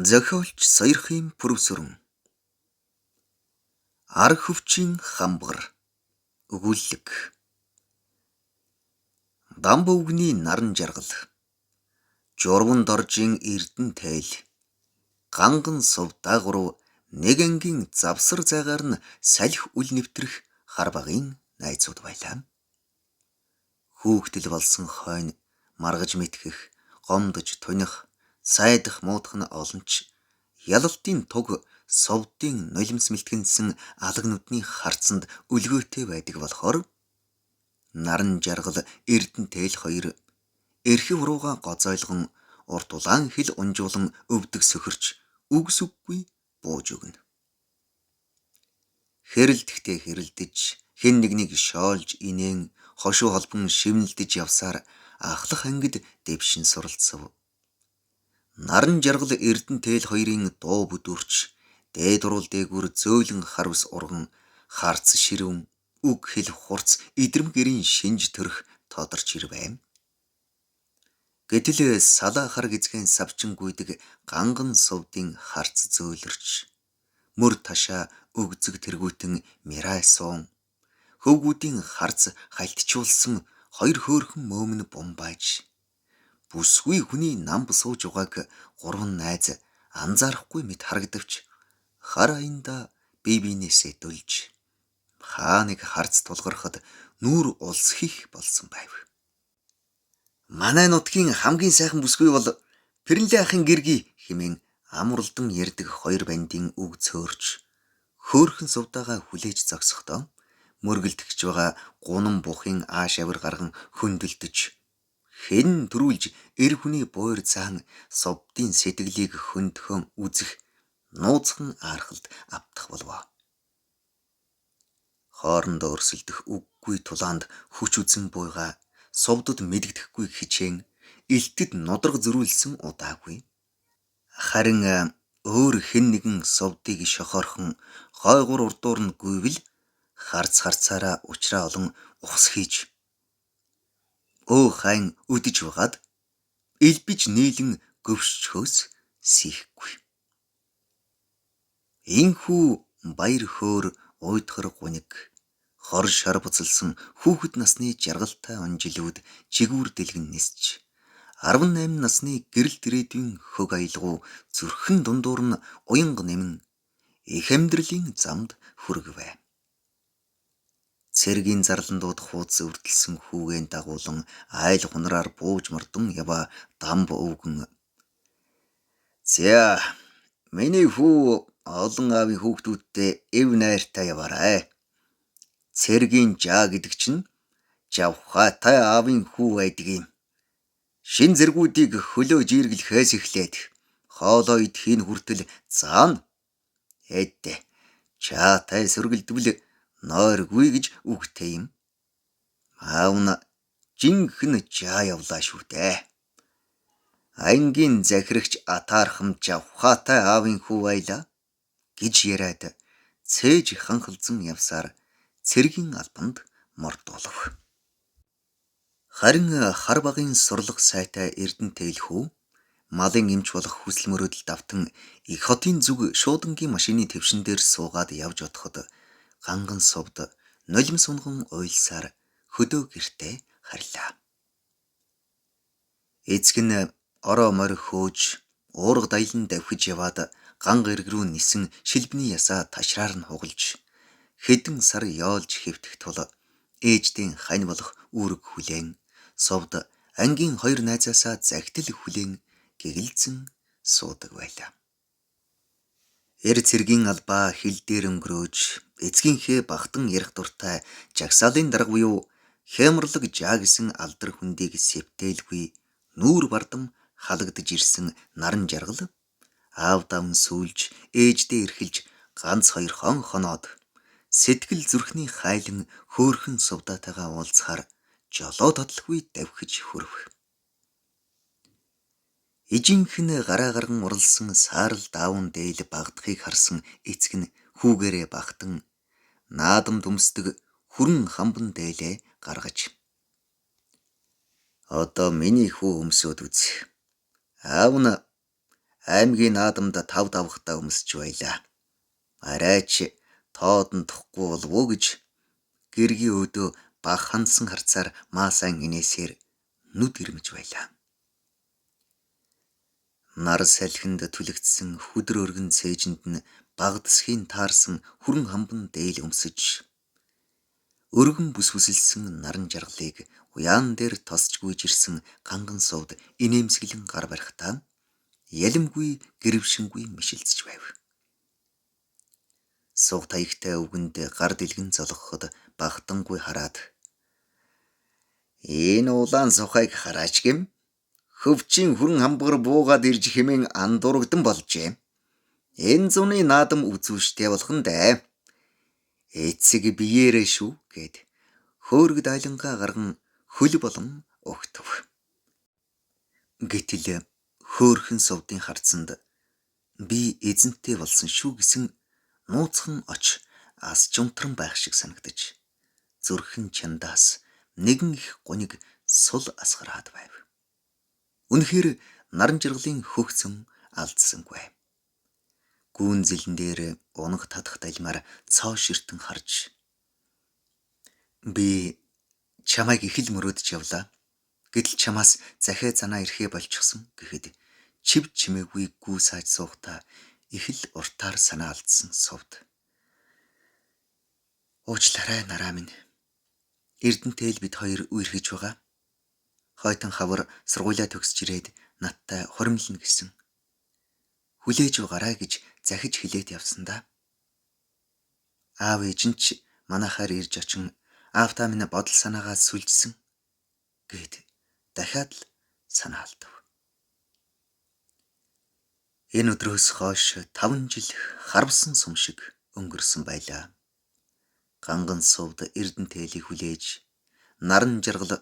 Зохиолч Сойрхын Пүрэвсүрэн Арга хөвчийн хамбар өгүүлэг Дамба үгний наран жаргал Журван доржийн эрдэн тайл Ганган сув даагур нэг ангийн завсар зайгаар нь салхи үл нэвтрэх хар багын найзууд байлаа. Хүүхдэл болсон хойно маргаж мэтгэх, гомдож туних, сайдах муудах нь олонч ялалтын туг совдын нулимс мэлтгэнсэн алгнуудны харцанд өлгөөтэй байдаг болохоор наран жаргал эрдэн тайл хоёр эрхэв руугаа гоцойлгон урт улаан хил унжуулан өвдөг сөхөрч үгс үггүй бууж өгнө. Хэрэлдэхдээ хэрэлдэж хэн нэгнийг шоолж инээн хошуу холбон шивнэлдэж явсаар ахлах ангид дэвшин суралцав. Наран жаргал эрдэн тайл хоёрын дуу бүдүүрч дээд урал дээгүр зөөлөн хар ус урган харц ширвэн үг хэл хурц идэрэм гэрийн шинж төрх тодорч ирвэм. Гэтэл салаа хар гизгэн савчин гүйдэг ганган сувдын харц зөөлөрч мөр ташаа өгзөг тэргүүтэн мирайсон хөвгүүдийн харц хальтчуулсан хоёр хөөрхөн мөөмн бомбааж бүсгүй хүний намб сууж угааг гурван найз анзаарахгүй мэт харагдавч хар аянда бие биенээсээ дөлж хаа нэг харц тулгархад нүүр улс хих болсон байв. Манай нутгийн хамгийн сайхан бүсгүй бол Пэрэнлээ ахын гэргий хэмээн амралдан ярддаг хоёр бандын үг цөөрч хөөрхөн сувдаага хүлээж зогсохдоо мөргөлдөгч байгаа гунан бухын ааш авир гарган хөндлөдөж хэн төрүүлж эр хүний буур цаан сувдын сэтгэлийг хөндөхөн үзэх нууцхан архалд автах болов. Хоорондоо өрсөлдөх үггүй тулаанд хүч үзэн буйгаа сувдад мэддэхгүй хичээн элтэд нудраг зөрүүлсэн удаагүй. Харин өөр хэн нэгэн сувдыг шохорхон гойгур урдуур нь гүйвэл харцаараа учраа олон ухс хийж хайн өдөж угаад элбиж нийлэн гөвшчхөөс сихгүй. Инхүү баяр хөөр уйдхар гуниг хор шар буцалсан хүүхэд насны жаргалтай онжилүүд жигүүр дэлгэн нисч 18 насны гэрэл дэрээдийн хөг аялгуу зүрхэн дундуур нь уянга нэмэн их амьдралын замд хүргэвэ. Цэргийн зарландууд хуудас өвдөлсөн хүүгэн дагуулан айл хунраар бууж мордон ява дамб өвгөн. За миний хүү олон аавын хүүхдүүдтэй эв найртай яваарай. Цэргийн жаа гэдэг чинь жавхаатай аавын хүү байдаг юм. Шин зэргүүдийг хөлөөж иргэлхээс эхлээд хоолоо идэхийн хүртэл заана. Эдэ чаатай сөргөлдвөл нойргүй гэж үгтэй юм. Аавна жинхэнэ жаа явлаа шүү дээ. Ангийн захирагч атаархам жавхаатай аавын хүү байлаа гэж яриад цээж ханхалзан явсаар цэргийн албанд мордуулав. Харин хар багын сурлах сайтай эрдэн тайл хүү малын эмч болох хүсэл мөрөөдөл давтан их хотын зүг шуудангийн машины твшин дээр суугаад явж одоход ганган сувд нулимс унган уйлсаар хөдөө гэртээ харлаа. Эцэг нь ороо морь хөөж уурга дайлан давхиж яваад ганга эрг рүү нисэн шилбний ясаа ташраар нь хугалж хэдэн сар яолж хэвтэх тул ээждийн хань болох үүрэг хүлээн сувд ангийн хоёр найзаасаа загтал хүлээн гэгэлзэн суудаг байлаа. Эр цэргийн албаа хил дээр өнгөрөөж эцгийнхээ багтан ярих дуртай жагсаалын дарга буюу хямрлаг жаа гэсэн алдар хүндийг сэвтээлгүй нүүр бардам халагдж ирсэн наран жаргал аав давн сүүлж ээждээ эрхэлж ганц хоёр хон хоноод сэтгэл зүрхний хайлан хөөрхөн сувдаатайгаа уулзахаар жолоо тодлохгүй давхиж хүрв. Ижинхэн гараа гарган уралсан саарл даавн дээл багдахыг харсан эцэг нь хүүгээрээ багтан наадам дүмсдэг хүрэн хамбан дээлээ гаргаж одоо миний хүү өмсөд үз. Аав нь аймгийн наадамд тав давхтаа өмсөж байлаа. Арайч тоодондохгүй болов уу гэж гэргийн өдөө баг хандсан харцаар маасан инээсээр нүд ирмэж байлаа. Нар салхинд түлэгдсэн хүдэр өргөн цээжинд нь багдсхийн таарсан хүрэн хамбан дээл өмсөж өргөн бүс бүсэлсэн наран жаргалыг уяан дээр тосч гүйж ирсэн ганган сувд инээмсэглэн гар барихтаа ялимгүй гэрвшингүй мишилцэж байв. Суг таягтай үгэнд гар дэлгэн золгоход багтангүй хараад энэ улаан сухайг хараач гэм хөвчийн хүрэн хамбар буугаад ирж хэмээн андуурагдан болжээ. Энэ зуны наадам үзүүштэй болох нь дээ. Эцэг биеэрээ шүү гэд хөөргөд айлангаа гарган хөл болон өгтөв. Гэтэл хөөрхөн сувдын харцанд би эзэнтэй болсон шүү гэсэн нууцхан оч ас жунтран байх шиг санагдаж зүрхэн чандаас нэгэн их гуниг сул асгараад байв. Үнэхээр наран жаргалын хөгцөн алдсангүй. Гүүн зэлэн дээр унах тадах далмаар цоо ширтэн харж би чамайг их л мөрөөдөж явлаа. Гэтэл чамаас захиа занаа ирэхээ болчихсон гэхэд чив чимээгүй гүү сааж суухтаа их л уртаар санаа алдсан сувд. Уучлаарай нараа минь. Эрдэнэтэй бид хоёр үерхэж байгаа. Хойтон хавар сургуулаа төгсөж ирээд надтай хуримлна гэсэн. Хүлээж угаарай гэж захиж хэлээд явсан да. Аав ээж нь ч манайхаар ирж очин аавтаа минь бодол санаагаа сүлжсэн гэд дахиад л санаа алдав. Энэ өдрөөс хойш 5 жил харвсан сум шиг өнгөрсөн байлаа. Ганган сувд эрдэнэтэйлийг хүлээж наран жаргал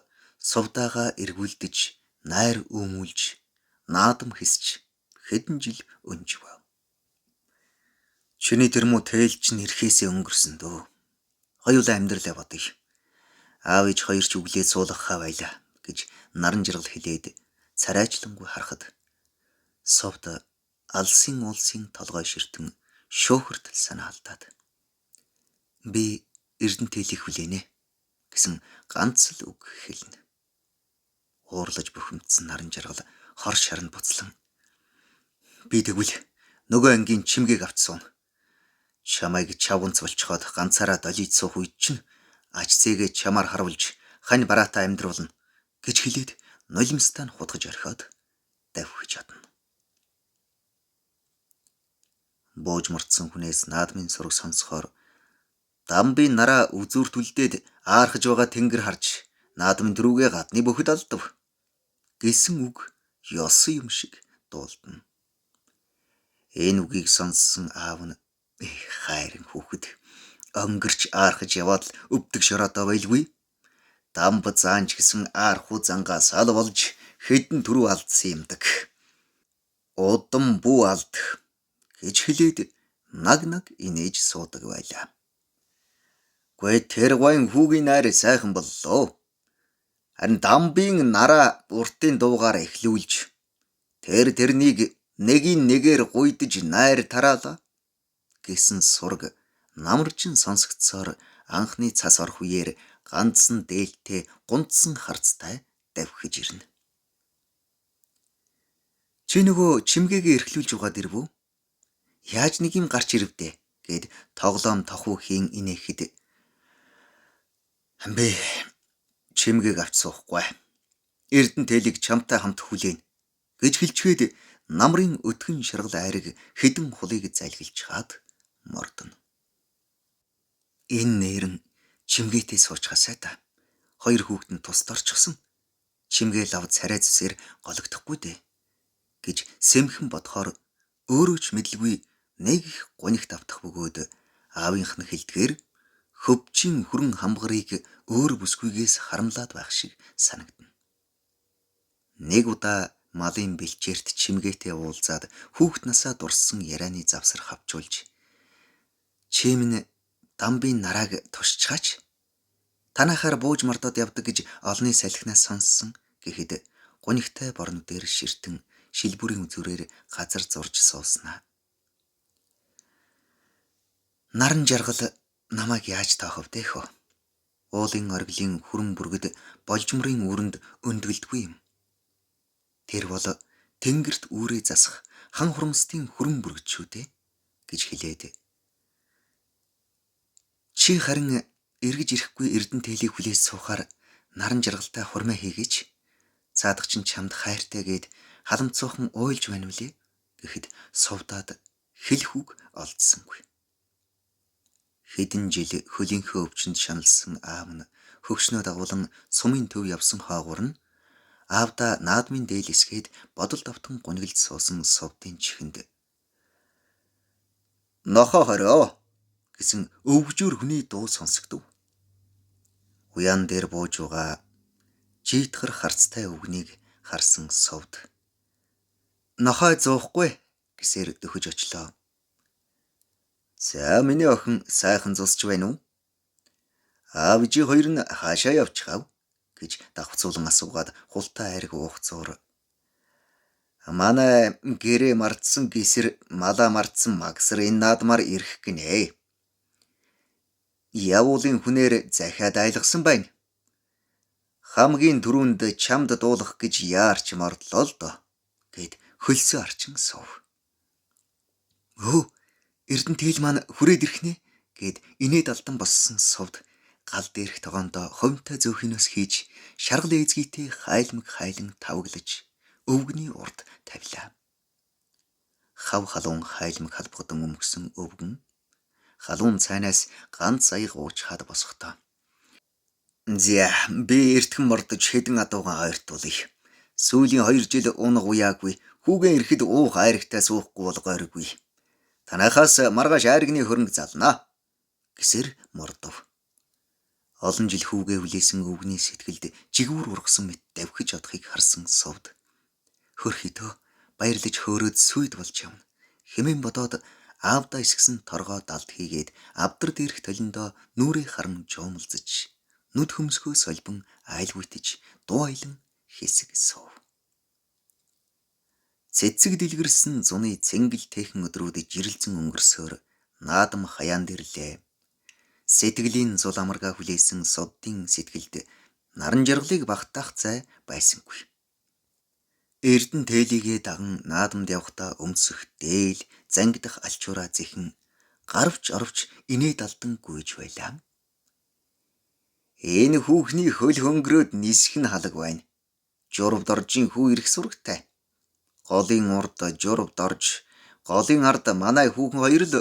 сувдаага эргүүлдэж найр өмүүлж наадам хэсч хэдэн жил өнжив. Чиний тэрмүү тэйлч нь ирэхээсээ өнгөрсөн дөө. Хоёулаа амьдралаа бодъё. Аав ээж хоёр ч үглээ суулгахаа байлаа гэж наран жаргал хэлээд царайчлангүй харахад сувд алсын уулсын толгой ширтэн шөөхөртөл санаа алдаад би эрдэнэтэйлийг хүлээнэ гэсэн ганц л үг хэлнэ. Уурлаж бухимдсан наран жаргал хор шаранд буцлан би тэгвэл нөгөө ангийн чимгээг авцсан. Чамайг чавганц болчихоод ганцаараа долиж суух үед чинь ач зээгээ чамаар харуулж хань бараатаа амьдруулна гэж хэлээд нулимстаа нь хутгаж орхиод давхиж чадна. Бууж мартсан хүнээс наадмын сураг сонсохоор дамбын нараа үзүүрт үлдээд аархаж байгаа тэнгэр харж наадмын дөрүүгээ гадны бөхөд алдав гэсэн үг ёсон юм шиг дуулдана. Энэ үгийг сонссон аав нь хайрын хүүхэд өнгөрч аархаж яваад л өвдөг шороодоо байлгүй. Дамб заанч гэсэн аархуу зангаас ал болж хэдэн түрүү алдсан юмдаг. Удам бүү алдах гэж хэлээд наг инээж суудаг байлаа. Гүй тэр гоён хүүгийн найр сайхан боллоо. Харин дамбын нараа уртын дуугаар эхлүүлж тэрнийг нэгийн нэгээр гуйдаж найр тараалаа гэсэн сураг намарчин сонсогдсоор анхны цас орох үеэр ганцсан дээлтэй гунцсан харцтай давхиж ирнэ. Чи нөгөө чимгээгээ эрхлүүлж угаад ирвүү? Яаж нэг юм гарч ирвдэ гэд тоглоом тохуу хийн инээхэд би чимгээг авч суухгүй. Эрдэнэтэйлийг чамтай хамт хүлээн гэж хэлчихэд намрын өтгөн шаргал айраг хэдэн хулыг зайлгилж хаад мордоно. Энэ нэрэн чимгээтэй суучгаасай та. Хоёр хүүхэд нь тусд орчихсон. Чимгээ лав царай зүсээр гологдохгүй дээ гэж сэмхэн бодохоор өөрөө ч мэдлгүй нэг их гунигт автах бөгөөд аавынх нь хэлдгээр хөвчийн хүрэн хамгарыг өөр бүсгүйгээс харамлаад байх шиг санагдана. Нэг удаа малын бэлчээрт чимгээтэй уулзаад хүүхэд насаа дурссан ярианы завсар хавчуулж чимэн дамбын нарааг тушчаач танахаар бууж мартаад явдаг гэж олны салхинаас сонссон гэхэд гунигтай борно дээр ширтэн шилбүрийн үзүүрээр газар зурж сууснаа. Наран жаргал намайг яаж тоохов дээ хөө. Уулын оргилын хүрэн бүргэд болжмрын үүрэнд өндгөлдгүй юм. Тэр бол тэнгэрт үүрээ засах хан хурамстын хүрэн бүргэд шүү дээ гэж хэлээд. Чи харин эргэж ирэхгүй эрдэн тээлийг хүлээж суухаар наран жаргалтай хурмаа хийгээч. Цаадах чинь чамд хайртай гээд халамцуухан уйлж байна үлээ гэхэд сувдаад хэл хүүг олдсонгүй. Хэдэн жил хөлийнхөө өвчнөд шаналсан аав нь хөгшнөө дагуулan сумын төв явсан хойгуур нь аавда наадмын дээл эсгээд бодол давтан гунигэлж суусан сувдын чихэнд "Нохоо хорио" гэсэн өвгжүүр хүний дуу сонсогдов. Уяан дээр бууж байгаа жийтгэр харцтай өвгнийг харсан сувд "Нохой зуухгүй" гэсээр дөхөж очлоо. "За миний охин сайхан зусч байна уу? Аавжи хоёр нь хаашаа явчихав?" гэж давхцуулан асуугаад хултай айраг уухцуур. "Манай гэрээ мартсан гисэр малаа мартсан магсар энэ наадмаар ирэх гинэ. Явуулын хүнээр захиад айлгсан байна. Хамгийн түрүүнд чамд дуулах гэж яарч мордлоо л доо" гэд хөлсөө арчин суув. "Өө, эрдэн тээл маань хүрээд ирэх нэ" гэд инээд алдан боссон сувд гал дээрх тогоондоо ховмтой зөөхинөөс хийж шаргал ээзгийтэй хайлмаг хайлан тавглаж өвгний урд тавилаа. Хав халуун хайлмаг халбгадан өмгсөн өвгөн халуун цайнаас ганц аяг уучхаад босохдоо "За, би эртхэн мордож хэдэн адуугаан ойртуулъя. Сүүлийн 2 жил унаг уяагүй, хүүгэн ирэхэд уух айрагтай суухгүй болгооргүй. Танахаас маргааш айрагны хөрөнгө залнаа" гэсээр мордов. Олон жил хүүгээ хүлээсэн өвгний сэтгэлд жигүүр ургасан мэт давхиж одохыг харсан сувд "Хөрхитөө баярлаж хөөрөөд сүйд болж явна" хэмээн бодоод аавдаа исгсэн торгоо далд хийгээд авдар дээрх толиндоо нүрээ харам жуумалзаж нүд хөмсгөө солбон айлгүйтэж дуу аялан хэсэг суув. Цэцэг дэлгэрсэн зуны цэнгэл тэхэн өдрүүд жирэлзэн өнгөрсөөр наадам хаяан дэрлээ. Сэтгэлийн зул амаргаа хүлээсэн сувдын сэтгэлд наран жаргалыг багтаах зай байсангүй. Эрдэн тээлийгээ даган наадамд явхдаа өмсөх дээл зангидах алчуураа зэхэн гарвч орвч инээд алдан гүйж байлаа. "Энэ хүүхний хөл хөнгөрөөд нисэх нь халаг байна. Журвд оржийн хүү ирэх сурагтай. Голын урд журвд орж, голын ард манай хүүхэн хоёр л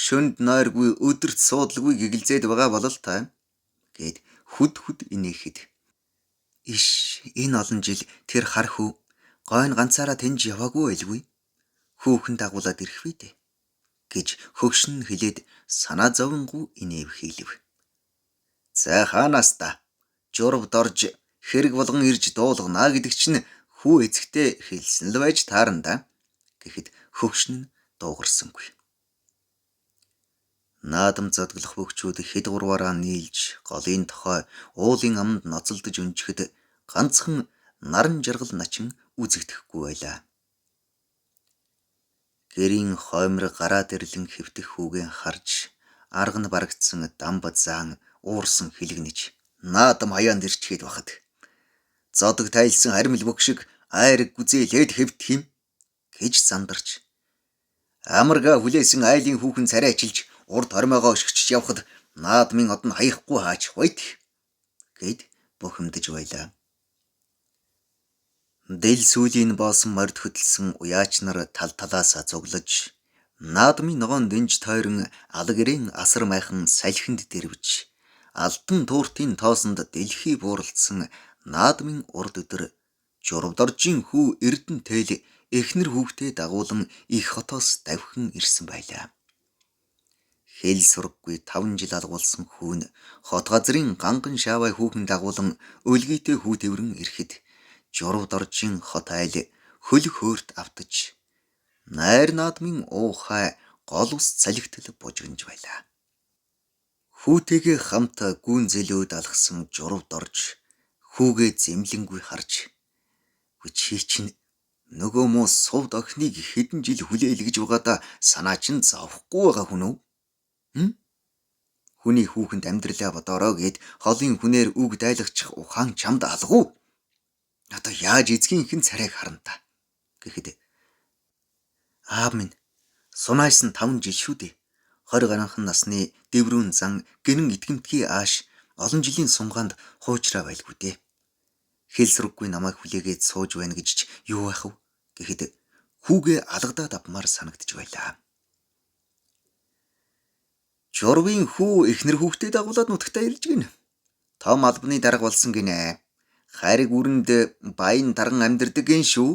шөнд нойргүй өдөрт суудалгүй гигэлзээд байгаа бололтой" гэд хүд инээхэд "Иш, энэ олон жил тэр хар хүү гойн ганцаараа тэнж яваагүй байлгүй. Хүүхэн дагуулад ирэх вэ дээ" гэж хөгшин нь хэлээд санаа зовонгуу инээв хийлв. "За хаанаас та журвд орж хэрэг болгон ирж дуулганаа гэдэг чинь хүү эцэгтэй хэлсэн л байж таарна да" гэхэд хөгшин нь дуугарсангүй. Наадам зодглох бөгчүүд хэд гурваараа нийлж голын тохой уулын аманд ноцолдож өнчихэд ганцхан наран жаргал начин үзэгдэхгүй байлаа. Гэрийн хоймор гараа дэрлэн хэвтэх хүүгээ харж арга нь барагдсан дамбад заан уурсан хилэгнэж наадам хаяанд ирчгээд бахад зодог тайлсан харимл бүх шиг айраг гүзээлээд хэвтэх юм гэж зандарч амаргаа хүлээсэн айлын хүүхэн царайчилж урд хормоогоо өшгөж явхад наадмын од нь хаяхгүй хаачих байт гэд бухимдаж байлаа. Дэл сүлийн боосон морд хөдөлсөн уяач нар тал талаасаа зуглаж наадмын ногоон дэнж тойрон алгэрийн асар майхан салхинд дэрвж алтан тууртын тоосонд дэлхий бууралдсан наадмын урд өдөр журвд оржийн хүү эрдэн тээл эхнэр хүүхдээ дагуулan их хотоос давхин ирсэн байлаа. Хэл сурггүй 5 жил алгуулсан хүү нь хот газрын ганган шаавай хүүхэн дагуулan өлгийтэй хүү тэврэн ирэхэд журвд оржийн хот айл хөл хөөрт автаж найр наадмын уухай гол ус цалигтал бужигнж байлаа. Хүүтэйгээ хамт гүн зэлөөд алгасан журвд орж хүүгээ зэмлэнгүй харж "Чи чинь Нөгөө муу сувд охиныг хэдэн жил хүлээлгэж байгаадаа санаа чинь зовхгүй байгаа хүн үү? Хм? Хүний хүүхэнд амьдралаа бодороо гэд холын хүнээр үг дайлагчих ухаан чамд алгуу. Одоо яаж эцгийнхэн царайг харна та? Гэхэд аав минь сунайсан 5 жил шүү дээ. 20 гаруйхан насны дэврүүн зан гинэн итгэмтгий ааш олон жилийн сунгаанд хуучраа байлгүй дээ. Хэл сураггүй намайг хүлээгээд сууж байна гэж ч юу байх вэ? Гэхэд хүүгээ алгадаад авмаар санагдж байлаа. Журвын хүү эхнэр хүүхдээ дагуулад нутагтаа ирж гин. Том албаны дарга болсон гинэ. Хайрыг үрэнд баян таран амьдардаг гин шүү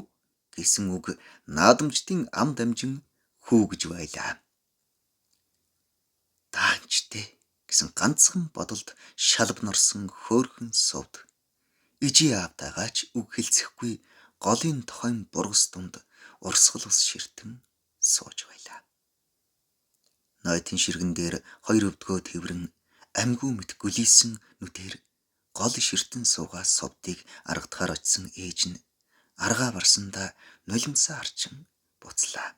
гэсэн үг наадамчдын ам дамжин хүү гэж байлаа. Таанчтэй гэсэн ганцхан бодолд шалб норсон хөөхөн сувд. Ижи аавтайгаач үг хэлцэхгүй голын тохойн бургас дунд урсгал ус ширтэн сууж байлаа. Нойтын ширгэн дээр 2 өвдгөө тэврэн амьгүй мэт гүлийсэн нүдээр гол ширтэн суугаа сувдыг аргадахаар очисон ээж нь аргаа барсандаа нулимсаа арчин буцлаа.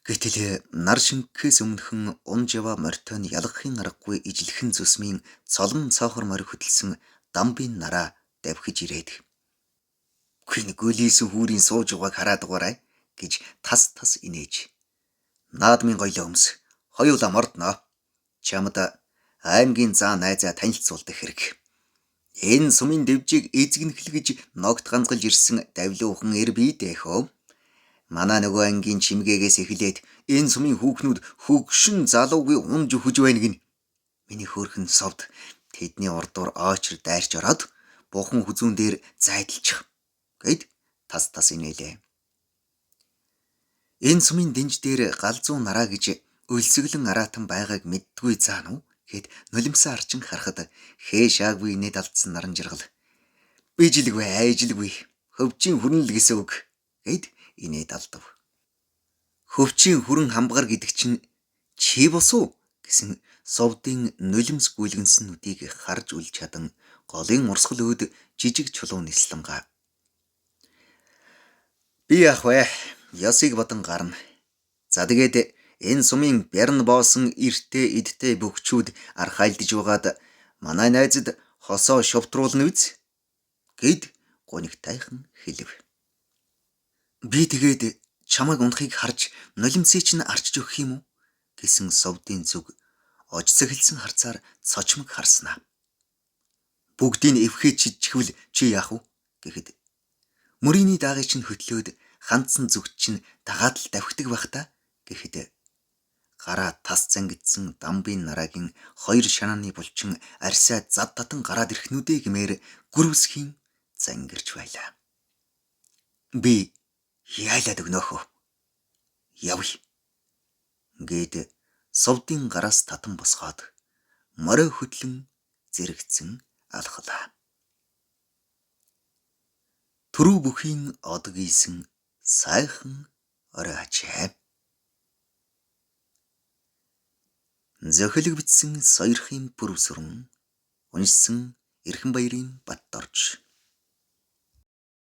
Гэтэл нар шингэхээс өмнөхөн унжава морьтойн ялгахын аргагүй ижлэхэн зүсмийн цолон цоохор морь хөдөлсөн дамбын нараа давхиж ирээд гүлийсэн хүүрийн сууж байгааг хараад дугаарай гэж тас инээж. Наадмын гоёлоо өмс. Хоёулаа мордноо. Чамд аймгийн заа найзаа танилцуулдаг хэрэг. Энэ сумын дэвжийг эзэгнэхлэгж ногт ганцгалж ирсэн давлуухан эр бий дэхөө. Манай нөгөө ангийн чимгээгээс эхлээд энэ сумын хүүхнүүд хөгшин залуугүй унж өгж байна гин. Миний хөөрхөн совд тэдний урдуур оочр дайрч ороод бухан хүзүүн дээр зайдалчих гэд тас инээлээ. Энэ сумын дэнж дээр галзуу нараа гэж өлсгөлэн араатан байгааг мэддгүй заана уу гэд нулимсаа арчин харахад хээ шааггүй инээд алдсан наран жиргал. Бижилгүй айжилгүй хөвчийн хүрнэл гэсэн үг гэд инээд алдав. Хөвчийн хүрэн хамбар гэдэг чинь чи босуу гэсэн совдын нулимс гүйлгэнсэн нүдийг харж үлж чадан голын урсгал өөд жижиг чулуу нислэнгаа. Би яах вэ? Ясыг бодон гарна. За тэгээд энэ сумын бярн боосон эртээ идтэй бөхчүүд архайлдж байгаад манай найзад хосоо шувтруулна биз гэд гунигтайхан хэлв. Би тэгээд чамайг унахыг харж нулимсыг чинь арчиж өгөх юм уу гэсэн совдын зүг ожцохилсан харцаар цочмог харснаа. Бүгдийг эвхээ чижчихвэл чи яах вэ гэхэд мөрийний даагыг чинь хөтлөөд хандсан зүгт чинь дагаад л давхдаг байх та гэхэд гараа тас зангидсан дамбын нараагийн 2 шанааны булчин арьсаа зад татан гараад ирхнүүдээ гэмээр гүрвсхийн зангирч байлаа. Би яалаад өгнөөхөө. Явъя. Гэд совдын гараас татан босгоод морой хөдлөн зэрэгцэн алхлаа. Түрүү бүхийн одог ийсэн сайхан орой ачаа. Зохилог бичсэн Сойрхын пүрв сүрэн уншсан Эрхэнбаярын Батторж.